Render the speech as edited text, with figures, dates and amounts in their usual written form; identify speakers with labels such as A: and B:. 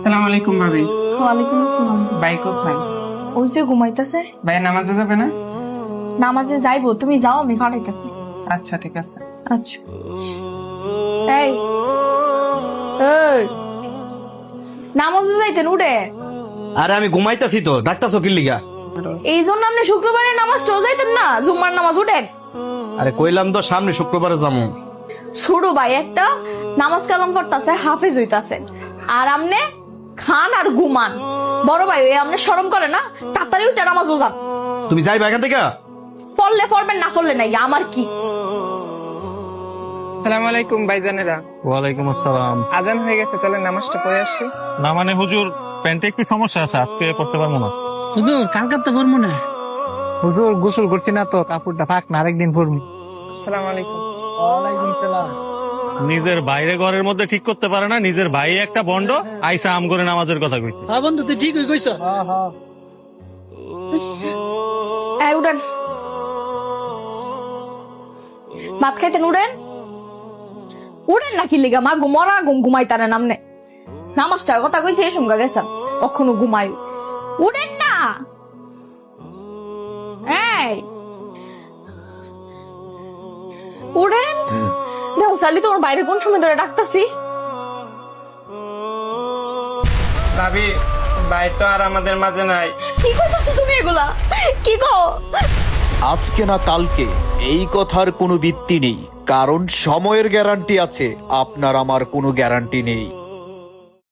A: আসসালামু আলাইকুম ভাবি।
B: ওয়ালাইকুম আসসালাম।
A: ভাই কোথায়?
B: ওই যে ঘুমাইতেছে।
A: ভাই নামাজে যাবে না?
B: নামাজে যাইবো, তুমি যাও, আমি পাঠাইতেছি।
A: আচ্ছা ঠিক আছে।
B: আচ্ছা। এই এই, নামাজে যাইতেন উঠে।
C: আরে আমি ঘুমাইতাছি তো, ডাক্তারছো কি লিগা?
B: এই জন্য আপনি শুক্রবারের নামাজটাও যাইতেন না, জুম্মার নামাজ উঠেন।
C: আরে কইলাম তো সামনে শুক্রবারে যাবো।
B: ছোট ভাই একটা নামাজ কালাম পড়তাছে, হাফেজ হইতাছেন, আর আমনে খান আর ঘুমান। বড় ভাই ওই আমনে শরম করে না? তাড়াতাড়ি উঠে নামাজও যান।
C: তুমি যাইবা এখান থেকে?
B: পড়লে পড়বেন, না পড়লে নাই, আমার কি।
A: আসসালামু আলাইকুম ভাইজানেরা।
D: ওয়ালাইকুম আসসালাম।
A: আজান হয়ে গেছে, চলেন নামাজটা পড়ে আসি।
D: না মানে হুজুর, প্যান্টে একটু সমস্যা আছে, আজকে পড়তে পারবো না।
E: হুজুর কালকার তো পড়বো না। হুজুর গোসল করছি না তো, কাপড়টা ফাঁক না, আরেকদিন পড়বো।
A: আসসালামু আলাইকুম।
E: ওয়ালাইকুম সালাম।
D: নিজের বাইরে ঘরের মধ্যে ঠিক করতে পারে না, নিজের ভাই একটা বন্ড আইসা আম করে নামাজের কথা কইছে।
E: হ্যাঁ বন্ধু, তুই ঠিকই কইছ।
B: এই উঠেন, ভাত খাইতেন, উঠেন। উঠেন নাকি লিগা মা, ঘুমরা ঘুমাইতারে নামনে। নামাজটার কথা কইছে, এই সঙ্গে গেছেন, কখনো ঘুমাই। উঠেন না। এই উঠেন। দেখো সালি, তোমার বাইরে কোন সময় ধরে ডাকতাছি।
A: ভাবি, ভাই তো আর আমাদের মাঝে নাই।
B: কি কইতাছো তুমি এগুলা? কি গো?
F: আজকে না কালকে, এই কথার কোনো ভিত্তি নেই, কারণ সময়ের গ্যারান্টি আছে, আপনার আমার কোনো গ্যারান্টি নেই।